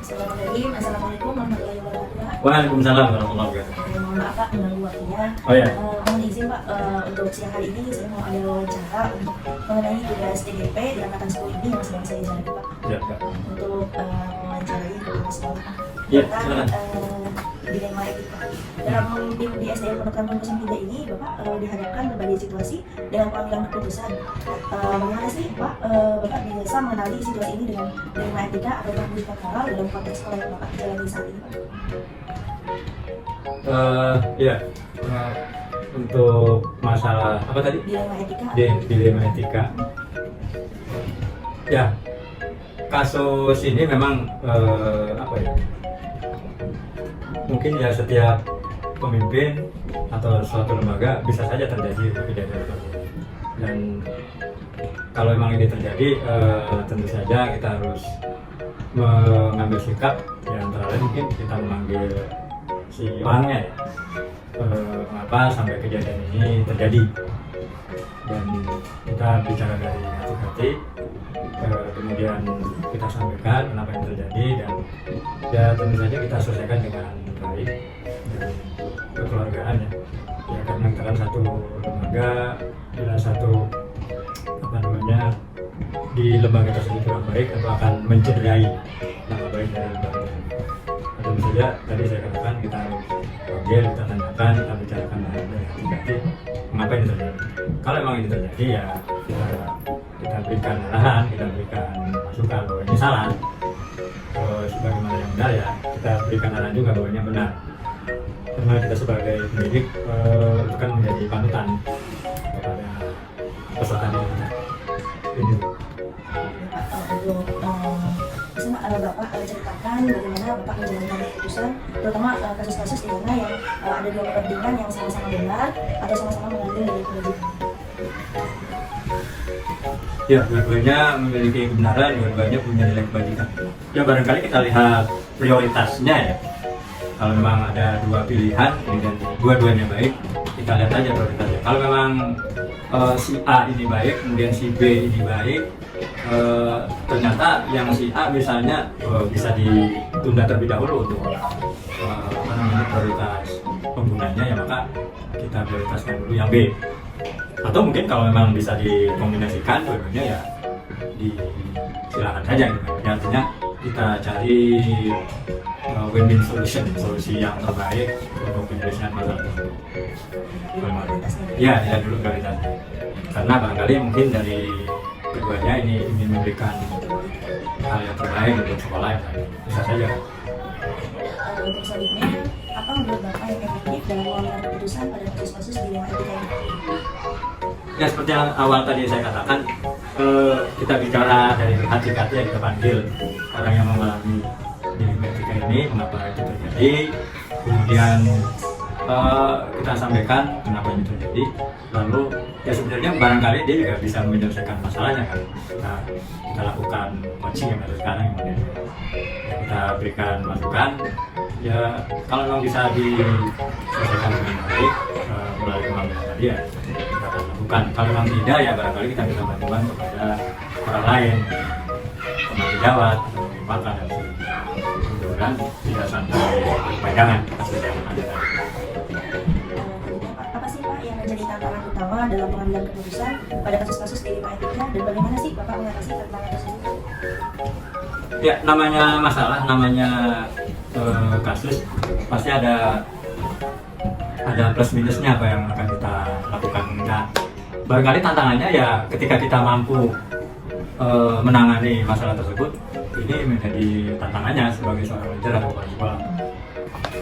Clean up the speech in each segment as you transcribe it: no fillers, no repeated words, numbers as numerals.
Bismillahirrahmanirrahim. Assalamualaikum warahmatullahi wabarakatuh. Waalaikumsalam warahmatullahi wabarakatuh. Mohon maaf Pak mengganggu waktunya. Oh ya. Mohon izin Pak, untuk siang hari ini saya mau ada wawancara untuk mengenai tugas TGP di angkatan 10 ini yang sedang saya jalani Pak. Ya, Pak. Untuk mewawancarai kepala sekolah Ya, tentang silakan. dilema etika. Dalam memimpin di SDN Pondok Ranggon 03 ini, Bapak dihadapkan berbagai situasi dengan pengambilan keputusan. Bagaimana sih Pak, Bapak bisa mengenali situasi ini dengan dilema etika atau tanggung jawab moral dalam konteks sekolah yang Bapak jalani saat ini Pak? Ya, untuk masalah apa tadi? Dilema etika. Dilema etika. Ya, kasus ini memang apa ya? Mungkin ya setiap pemimpin atau suatu lembaga bisa saja terjadi kejadian seperti ini. Dan kalau memang ini terjadi, tentu saja kita harus mengambil sikap. Ya, antara lain mungkin kita memanggil si orangnya ya, mengapa sampai kejadian ini terjadi, dan kita bicara dari hati-hati, kemudian kita sampaikan kenapa ini terjadi, dan ya tentu saja kita selesaikan dengan baik dan kekeluargaan ya. Ya karena kita kan satu lembaga, bila satu apa namanya di lembaga tersebut kurang baik atau akan mencederai nama baik dari lembaga tersebut. Tentu saja tadi saya katakan kita harus panggil, kita tanyakan, kita bicarakan dari hati-hati mengapa ini terjadi. Kalau memang ini terjadi ya kita berikan arahan, kita berikan masukan bahwa ini salah. Sebagaimana yang benar ya kita berikan arahan juga bahwa ini benar. Karena kita sebagai pendidik itu kan menjadi panutan kepada peserta didik kita. Ini. Bisa Bapak ceritakan bagaimana Bapak menjalankan keputusan, terutama kasus-kasus di mana yang ada dua kepentingan yang sama-sama benar atau sama-sama mengambil dari kewajiban. Ya, dua-duanya memiliki kebenaran, dua-duanya punya nilai kebajikan. Ya barangkali kita lihat prioritasnya ya. Kalau memang ada dua pilihan dan dua-duanya baik, kita lihat aja prioritasnya. Kalau memang si A ini baik, kemudian si B ini baik, ternyata yang si A misalnya bisa ditunda terlebih dahulu untuk prioritas penggunanya, ya maka kita prioritaskan dulu yang B. Atau mungkin kalau memang bisa dikombinasikan dua-duanya ya silakan saja gitu. Ya, artinya kita cari win-win solution, solusi yang terbaik untuk penyelesaian masalah tersebut. Ya, tidak dulu prioritasnya. Karena barangkali mungkin dari keduanya ini ingin memberikan hal yang terbaik untuk sekolah yang baik. Bisa saja. Untuk selanjutnya, apa menurut Bapak yang efektif dalam mengambil keputusan pada kasus-kasus dilema etika ini? Ya seperti yang awal tadi saya katakan, kita bicara dari hati-hati yang kita panggil orang yang mengalami dilema etika ini, mengapa itu terjadi, kemudian kita sampaikan kenapa ini terjadi, lalu ya sebenarnya barangkali dia juga bisa menyelesaikan masalahnya kan. Kita lakukan coaching yang ada sekarang, kemudian kita berikan masukan. Ya kalau memang bisa diselesaikan dengan baik melalui pengambilan tadi ya kita akan lakukan. Kalau memang tidak ya barangkali kita bisa bantuan kepada orang lain, penanggung jawab, makan dan mudah-mudahan tidak sampai berpanjangan kasus yang ada tadi. Apa sih Pak yang menjadi tantangan utama dalam pengambilan keputusan pada kasus-kasus dilema etika, dan bagaimana sih Bapak mengatasi tantangan tersebut? Ya namanya masalah, namanya kasus pasti ada plus minusnya apa yang akan kita lakukan. Nah, barangkali tantangannya ya ketika kita mampu menangani masalah tersebut, ini menjadi tantangannya sebagai seorang manajer atau kepala sekolah.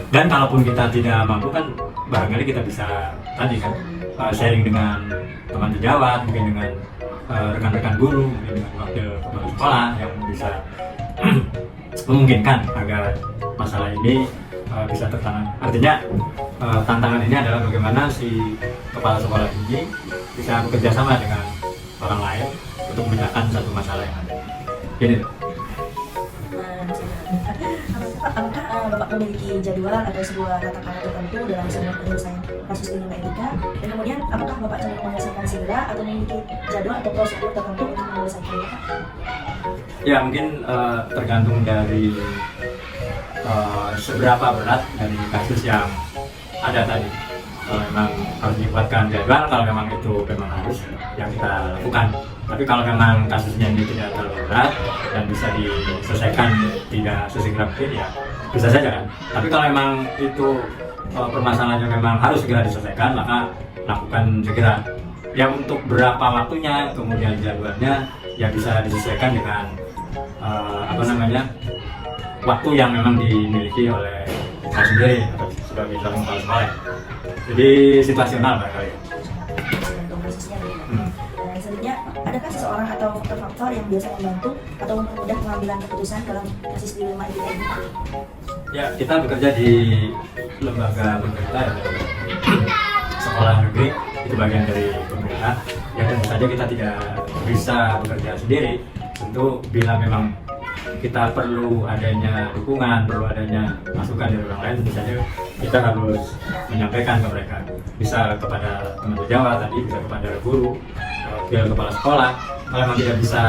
Dan kalaupun kita tidak mampu kan barangkali kita bisa tadi kan sharing dengan teman sejawat, mungkin dengan rekan-rekan guru, mungkin dengan wakil kepala sekolah yang bisa memungkinkan agar masalah ini bisa tertangani. Artinya tantangan ini adalah bagaimana si kepala sekolah ini bisa bekerja sama dengan orang lain untuk memecahkan satu masalah yang ada. Jadi apakah Bapak memiliki jadwal atau sebuah tata cara tertentu dalam sebuah penyelesaian kasus dilema etika, dan kemudian apakah Bapak cenderung menyelesaikan segera atau memiliki jadwal atau prosedur tertentu untuk menyelesaikannya Pak? ya mungkin tergantung dari seberapa berat dari kasus yang ada tadi. Kalau memang harus dibuatkan jadwal, kalau memang itu memang harus yang kita lakukan. Tapi kalau memang kasusnya ini tidak terlalu berat dan bisa diselesaikan tidak sesegera mungkin, ya bisa saja kan. Tapi kalau memang itu permasalahannya memang harus segera diselesaikan, maka lakukan segera. Ya untuk berapa waktunya, kemudian jadwalnya, ya bisa disesuaikan dengan waktu yang memang dimiliki oleh saya sendiri atau sebagai calon kepala sekolah. Jadi situasional barangkali. Tergantung kasusnya gitu. Dan selanjutnya, adakah seseorang atau faktor-faktor yang biasa membantu atau mempermudah pengambilan keputusan dalam kasus dilema etika ini? Ya, kita bekerja di lembaga pemerintah, ya, sekolah negeri, itu bagian dari pemerintah. Ya tentu saja kita tidak bisa bekerja sendiri. Tentu bila memang kita perlu adanya dukungan, perlu adanya masukan dari orang lain, tentu saja kita harus menyampaikan ke mereka. Bisa kepada teman sejawat tadi, bisa kepada guru, kepala sekolah. Kalau memang tidak bisa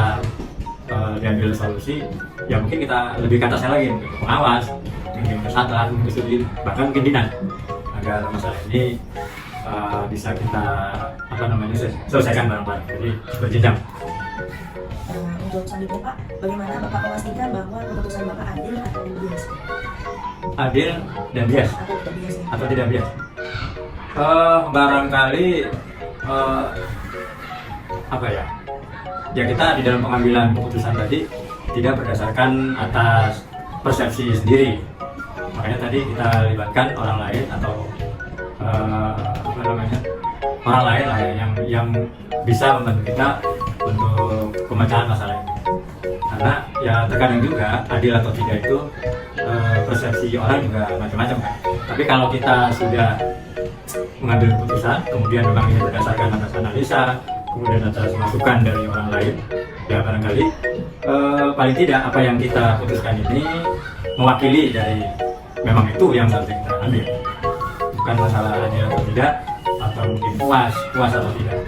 diambil solusi, ya mungkin kita lebih ke atasnya lagi, mungkin ke pengawas, mungkin ke satgas, mungkin ke studi, bahkan mungkin dinas, agar masalah ini bisa kita selesaikan bareng-bareng. Jadi berjenjang. Untuk selanjutnya Pak, bagaimana Bapak memastikan bahwa keputusan Bapak adil atau bias? Adil dan bias Atau tidak bias ya? atau tidak bias? Barangkali ya kita di dalam pengambilan keputusan tadi tidak berdasarkan atas persepsi sendiri. Makanya tadi kita libatkan orang lain atau orang lain lah ya, yang bisa membantu kita untuk pemecahan masalah ini. Karena ya terkadang juga adil atau tidak itu persepsi orang juga macam-macam kan. Tapi kalau kita sudah mengambil keputusan, kemudian memang ini berdasarkan atas analisa, kemudian atas masukan dari orang lain, ya barangkali paling tidak apa yang kita putuskan ini mewakili dari memang itu yang harus kita ambil. Bukan masalah adil atau tidak, atau mungkin puas atau tidak.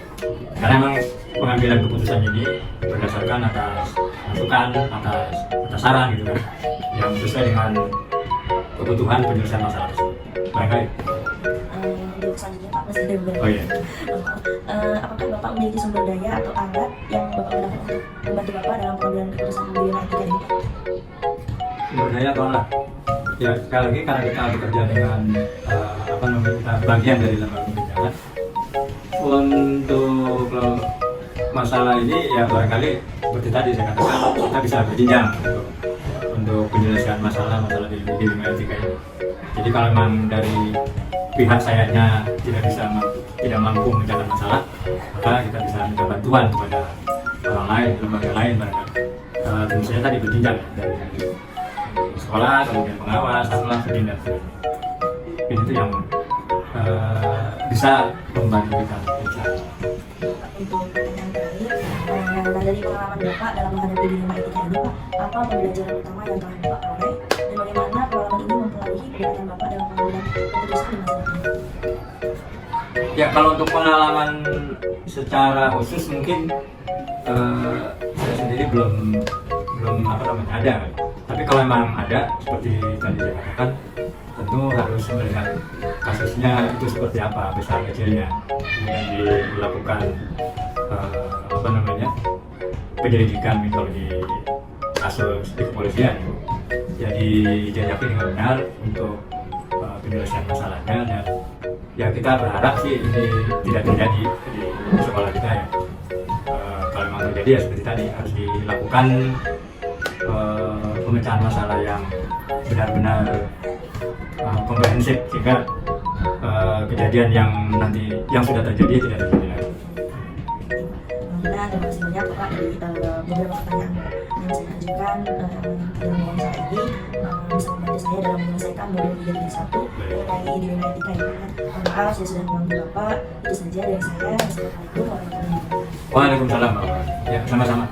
Karena memang pengambilan keputusan ini berdasarkan atas masukan, atas saran gitu kan, yang sesuai dengan kebutuhan penyelesaian masalah tersebut. Barangkali. Untuk selanjutnya Pak, masih ada beberapa. Oh iya. Apakah Bapak memiliki sumber daya atau alat yang Bapak gunakan untuk membantu Bapak dalam pengambilan keputusan dilema etika ini? Sumber daya atau alat? Ya sekali lagi karena kita bekerja dengan kita bagian dari lembaga pembicaraan. Untuk masalah ini ya barangkali seperti tadi saya katakan, kita bisa berjenjang untuk penyelesaian masalah di dilema etika ini. Jadi kalau memang dari pihak sayanya tidak mampu mencatat masalah, maka kita bisa minta bantuan kepada orang lain, lembaga lain barangkali. Tentu saja tadi berjenjang dari sekolah, kemudian pengawas, satgas, dan sebagainya. Itu yang bisa membantu kita. Untuk pertanyaan terakhir, dari pengalaman Bapak dalam menghadapi dilema etika ini Pak, apa pembelajaran utama yang telah Bapak peroleh dan bagaimana pengalaman ini mempengaruhi kebijakan Bapak dalam pengambilan keputusan di masa depan? Ya kalau untuk pengalaman secara khusus mungkin saya sendiri belum ada. Tapi kalau memang ada, seperti tadi saya katakan, tentu harus melihat kasusnya itu seperti apa, besar kecilnya, kemudian dilakukan penyelidikan mitologi kasus di kepolisian, jadi dijajaki dengan benar untuk penyelesaian masalahnya. Dan ya kita berharap sih ini tidak terjadi di sekolah kita ya. Kalau memang terjadi ya seperti tadi harus dilakukan pemecahan masalah yang benar-benar komprehensif sehingga kejadian yang sudah terjadi tidak terjadi lagi. Terima kasih banyak Bapak dari beberapa pertanyaan yang saya ajukan dalam wawancara ini bisa membantu saya dalam menyelesaikan modul 331 mengenai dilema etika ini. Maaf saya sudah mengganggu Bapak. Itu saja dari saya. Assalamualaikum warahmatullahi wabarakatuh. Waalaikumsalam. Ya, sama-sama.